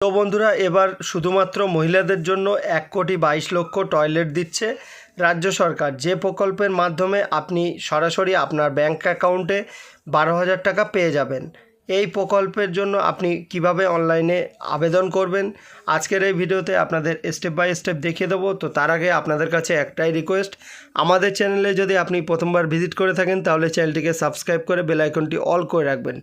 তো বন্ধুরা, এবার শুধুমাত্র মহিলাদের জন্য 1,22,00,000 টয়লেট দিচ্ছে রাজ্য সরকার, যে প্রকল্পের মাধ্যমে আপনি সরাসরি আপনার ব্যাঙ্ক অ্যাকাউন্টে 12,000 টাকা পেয়ে যাবেন। এই প্রকল্পের জন্য আপনি কিভাবে অনলাইনে আবেদন করবেন আজকের এই ভিডিওতে আপনাদের স্টেপ বাই স্টেপ দেখিয়ে দেবো। তো তার আগে আপনাদের কাছে একটাই রিকোয়েস্ট, আমাদের চ্যানেলে যদি আপনি প্রথমবার ভিজিট করে থাকেন তাহলে চ্যানেলটিকে সাবস্ক্রাইব করে বেল আইকনটি অল করে রাখবেন।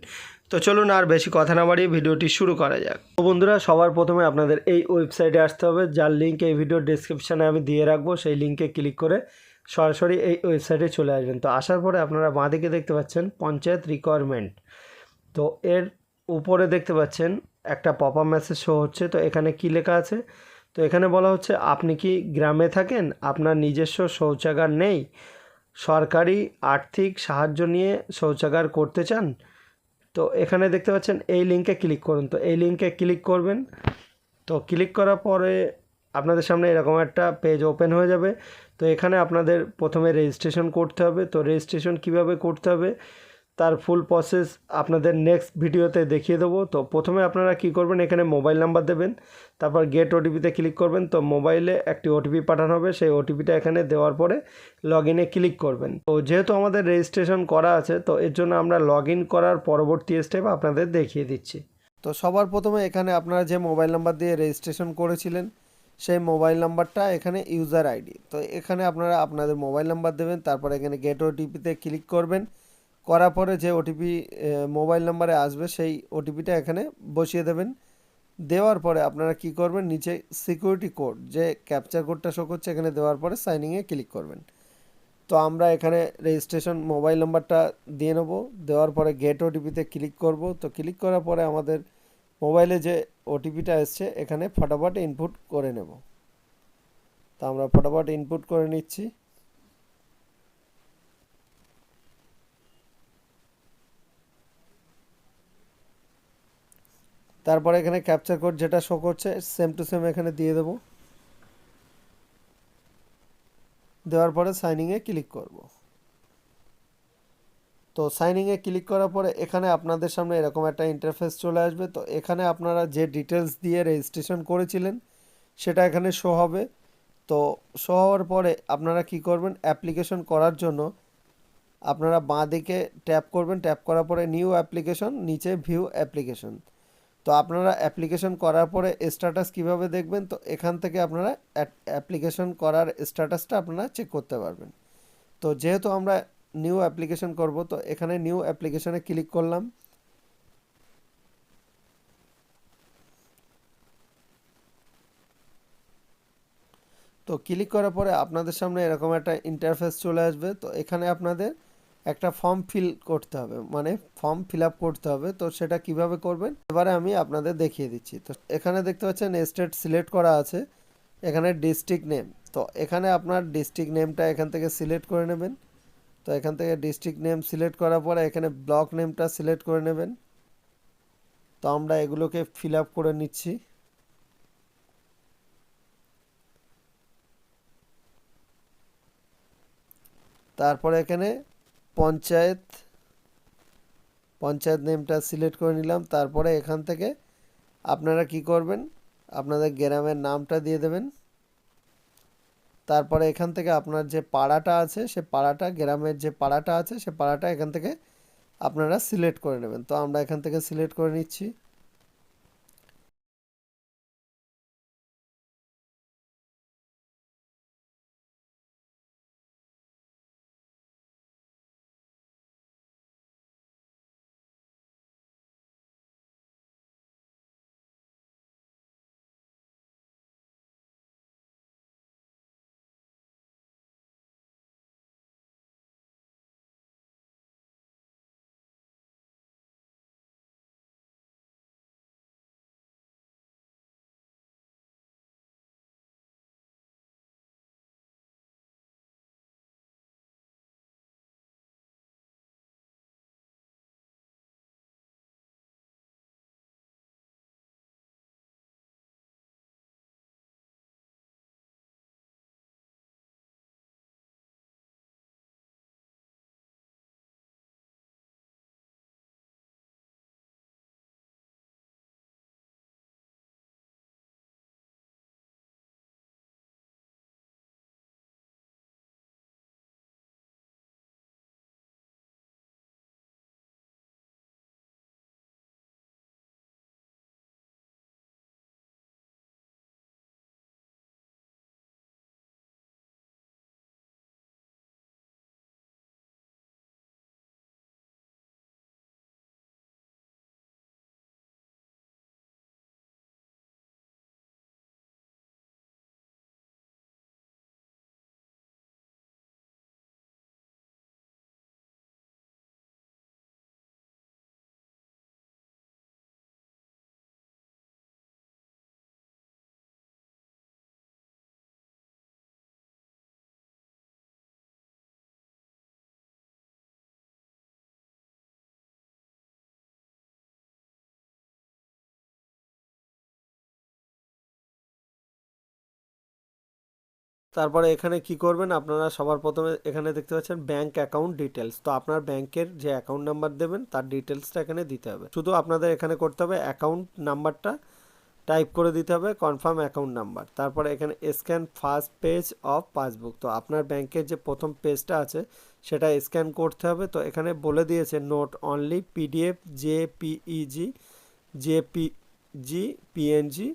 তো চলুন আর বেশি কথা না বাড়িয়ে ভিডিওটি শুরু করা যাক। তো বন্ধুরা, সবার প্রথমে আপনাদের এই ওয়েবসাইটে আসতে হবে, যার লিঙ্ক এই ভিডিওর ডেসক্রিপশানে আমি দিয়ে রাখবো। সেই লিঙ্কে ক্লিক করে সরাসরি এই ওয়েবসাইটে চলে আসবেন। তো আসার পরে আপনারা বাঁদিকে দেখতে পাচ্ছেন পঞ্চায়েত রিকোয়ারমেন্ট। তো এর উপরে দেখতে পাচ্ছেন একটা পপ আপ মেসেজ শো হচ্ছে। তো এখানে কি লেখা আছে? তো এখানে বলা হচ্ছে, আপনি কি গ্রামে থাকেন, আপনার নিজস্ব শৌচাগার নেই, সরকারি আর্থিক সাহায্য নিয়ে শৌচাগার করতে চান? তো এখানে দেখতে পাচ্ছেন এই লিঙ্কে ক্লিক করুন। তো এই লিঙ্কে ক্লিক করবেন। তো ক্লিক করার পরে আপনাদের সামনে এরকম একটা পেজ ওপেন হয়ে যাবে। তো এখানে আপনাদের প্রথমে রেজিস্ট্রেশন করতে হবে। তো রেজিস্ট্রেশন কিভাবে করতে হবে তার ফুল প্রসেস আপনাদের নেক্সট ভিডিওতে দেখিয়ে দেবো। তো প্রথমে আপনারা কি করবেন, এখানে মোবাইল নাম্বার দেবেন, তারপর গেট ওটিপিতে ক্লিক করবেন। তো মোবাইলে একটি ওটিপি পাঠানো হবে, সেই ওটিপিটা এখানে দেওয়ার পরে লগ ইনে ক্লিক করবেন। তো যেহেতু আমাদের রেজিস্ট্রেশন করা আছে, তো এর জন্য আমরা লগ ইন করার পরবর্তী স্টেপ আপনাদের দেখিয়ে দিচ্ছি। তো সবার প্রথমে এখানে আপনারা যে মোবাইল নাম্বার দিয়ে রেজিস্ট্রেশন করেছিলেন সেই মোবাইল নাম্বারটা এখানে ইউজার আইডি। তো এখানে আপনারা আপনাদের মোবাইল নাম্বার দেবেন, তারপর এখানে গেট ওটিপিতে ক্লিক করবেন। করার পরে যে ওটিপি মোবাইল নাম্বারে আসবে সেই ওটিপিটা এখানে বসিয়ে দেবেন। দেওয়ার পরে আপনারা কি করবেন, নিচে সিকিউরিটি কোড যে ক্যাপচার কোডটা শো করছে এখানে দেওয়ার পরে সাইনিংয়ে ক্লিক করবেন। তো আমরা এখানে রেজিস্ট্রেশন মোবাইল নাম্বারটা দিয়ে নেব। দেওয়ার পরে গেট ওটিপিতে ক্লিক করব। তো ক্লিক করার পরে আমাদের মোবাইলে যে ওটিপিটা এসছে এখানে ফটাফট ইনপুট করে নেব। তো আমরা ফটাফট ইনপুট করে নিচ্ছি। তারপরে এখানে ক্যাপচার কোড যেটা শো করছে সেম টু সেম এখানে দিয়ে দেবো। দেওয়ার পরে সাইনিংয়ে ক্লিক করব। তো সাইনিংয়ে ক্লিক করার পরে এখানে আপনাদের সামনে এরকম একটা ইন্টারফেস চলে আসবে। তো এখানে আপনারা যে ডিটেলস দিয়ে রেজিস্ট্রেশন করেছিলেন সেটা এখানে শো হবে। তো শো হওয়ার পরে আপনারা কি করবেন, অ্যাপ্লিকেশন করার জন্য আপনারা বাঁ দিকে ট্যাপ করবেন। ট্যাপ করার পরে নিউ অ্যাপ্লিকেশন, নিচে ভিউ অ্যাপ্লিকেশন। তো আপনারা অ্যাপ্লিকেশন করার পরে স্ট্যাটাস কিভাবে দেখবেন, তো এখান থেকে আপনারা অ্যাপ্লিকেশন করার স্ট্যাটাসটা আপনারা চেক করতে পারবেন। তো যেহেতু আমরা নিউ অ্যাপ্লিকেশন করব, তো এখানে নিউ অ্যাপ্লিকেশনে ক্লিক করলাম। তো ক্লিক করার পরে আপনাদের সামনে এরকম একটা ইন্টারফেস চলে আসবে। তো এখানে আপনাদের একটা ফর্ম ফিল করতে হবে, মানে ফর্ম ফিল আপ করতে হবে। তো সেটা কিভাবে করবেন এবারে আমি আপনাদের দেখিয়ে দিচ্ছি। তো এখানে দেখতে পাচ্ছেন স্টেট সিলেক্ট করা আছে, এখানে ডিস্ট্রিক্ট নেম। তো এখানে আপনার ডিস্ট্রিক্ট নেমটা এখান থেকে সিলেক্ট করে নেবেন। তো এখান থেকে ডিস্ট্রিক্ট নেম সিলেক্ট করার পরে এখানে ব্লক নেমটা সিলেক্ট করে নেবেন। তো আমরা এগুলোকে ফিল আপ করে নিচ্ছি। তারপরে এখানে পঞ্চায়েত পঞ্চায়েত নেমটা সিলেক্ট করে নিলাম। তারপরে এখান থেকে আপনারা কি করবেন, আপনাদের গ্রামের নামটা দিয়ে দেবেন। তারপরে এখান থেকে আপনার যে পাড়াটা আছে সে পাড়াটা, গ্রামের যে পাড়াটা আছে সে পাড়াটা এখান থেকে আপনারা সিলেক্ট করে নেবেন। তো আমরা এখান থেকে সিলেক্ট করে নিচ্ছি। তারপরে এখানে কি করবেন, আপনারা সবার প্রথমে এখানে দেখতে পাচ্ছেন ব্যাংক অ্যাকাউন্ট ডিটেলস। তো আপনার ব্যাংকের যে অ্যাকাউন্ট নাম্বার দেবেন তার ডিটেলসটা এখানে দিতে হবে। শুধু আপনাদের এখানে করতে হবে অ্যাকাউন্ট নাম্বারটা টাইপ করে দিতে হবে, কনফার্ম অ্যাকাউন্ট নাম্বার। তারপরে এখানে scan first page of passbook. তো আপনার ব্যাংকের যে প্রথম পেজটা আছে সেটা স্ক্যান করতে হবে। তো এখানে বলে দিয়েছে note only PDF, JPEG, JPG, PNG.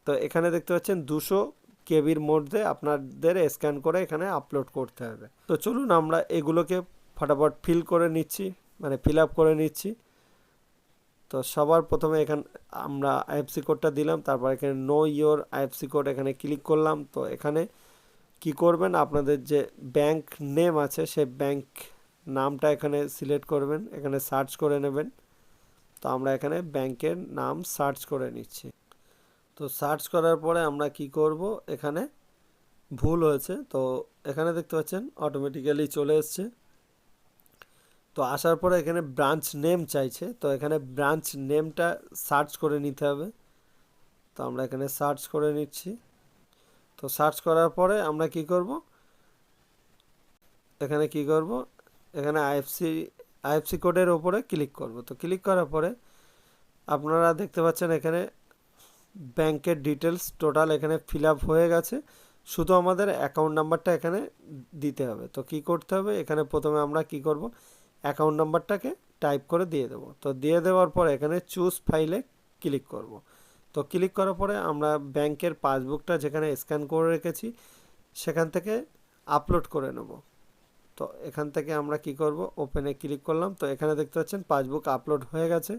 তো এখানে দেখতে পাচ্ছেন 200 কেবির মধ্যে আপনাদের স্ক্যান করে এখানে আপলোড করতে হবে। তো চলুন আমরা এগুলোকে ফটাফট ফিল করে নিচ্ছি, মানে ফিল আপ করে নিচ্ছি। তো সবার প্রথমে এখানে আমরা আইএফসি কোডটা দিলাম, তারপর এখানে নো ইয়োর আইএফসি কোড এখানে ক্লিক করলাম। তো এখানে কি করবেন, আপনাদের যে ব্যাংক নেম আছে সেই ব্যাংক নামটা এখানে সিলেক্ট করবেন, এখানে সার্চ করে নেবেন। তো আমরা এখানে ব্যাংকের নাম সার্চ করে নিচ্ছি। তো সার্চ করার পরে আমরা কি করব, এখানে ভুল হয়েছে। তো এখানে দেখতে পাচ্ছেন অটোমেটিক্যালি চলে এসছে। তো আসার পরে এখানে ব্রাঞ্চ নেম চাইছে, তো এখানে ব্রাঞ্চ নেমটা সার্চ করে নিতে হবে। তো আমরা এখানে সার্চ করে নিচ্ছি। তো সার্চ করার পরে আমরা কি করব, এখানে আইএফসি কোডের ওপরে ক্লিক করব। তো ক্লিক করার পরে আপনারা দেখতে পাচ্ছেন এখানে ব্যাংকের ডিটেলস টোটাল এখানে ফিল আপ হয়ে গেছে। শুধু আমাদের অ্যাকাউন্ট নাম্বারটা এখানে দিতে হবে। তো কি করতে হবে, এখানে প্রথমে আমরা কি করব, অ্যাকাউন্ট নাম্বারটাকে টাইপ করে দিয়ে দেবো। তো দিয়ে দেওয়ার পরে এখানে চুজ ফাইলে ক্লিক করব। তো ক্লিক করার পরে আমরা ব্যাংকের পাসবুকটা যেখানে স্ক্যান করে রেখেছি সেখান থেকে আপলোড করে নেব। তো এখান থেকে আমরা কি করব, ওপেনে ক্লিক করলাম। তো এখানে দেখতে পাচ্ছেন পাসবুক আপলোড হয়ে গেছে।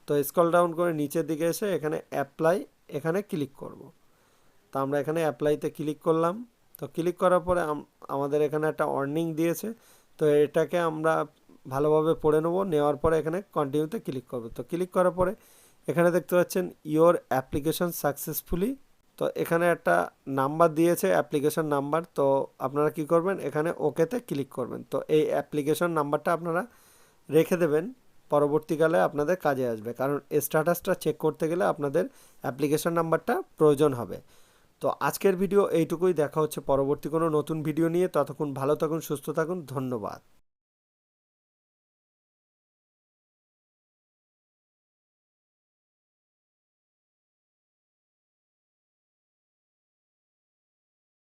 তো স্ক্রল ডাউন করে নিচের দিকে এসে এখানে অ্যাপ্লাই এখানে ক্লিক করব। তো আমরা এখানে অ্যাপ্লাইতে ক্লিক করলাম। তো ক্লিক করার পরে আমাদের এখানে একটা ওয়ার্নিং দিয়েছে। তো এটাকে আমরা ভালোভাবে পড়ে নেব, নেওয়ার পরে এখানে কন্টিনিউতে ক্লিক করব। তো ক্লিক করার পরে এখানে দেখতে পাচ্ছেন ইওর অ্যাপ্লিকেশন সাকসেসফুলি। তো এখানে একটা নাম্বার দিয়েছে, অ্যাপ্লিকেশন নাম্বার। তো আপনারা কি করবেন, এখানে ওকেতে ক্লিক করবেন। তো এই অ্যাপ্লিকেশন নাম্বারটা আপনারা রেখে দেবেন, পরবর্তীকালে আপনাদের কাজে আসবে, কারণ স্ট্যাটাসটা চেক করতে গেলে আপনাদের অ্যাপ্লিকেশন নাম্বারটা প্রয়োজন হবে। তো আজকের ভিডিও এইটুকুই, দেখা হচ্ছে পরবর্তী কোনো নতুন ভিডিও নিয়ে। ততক্ষণ ভালো থাকুন, সুস্থ থাকুন, ধন্যবাদ।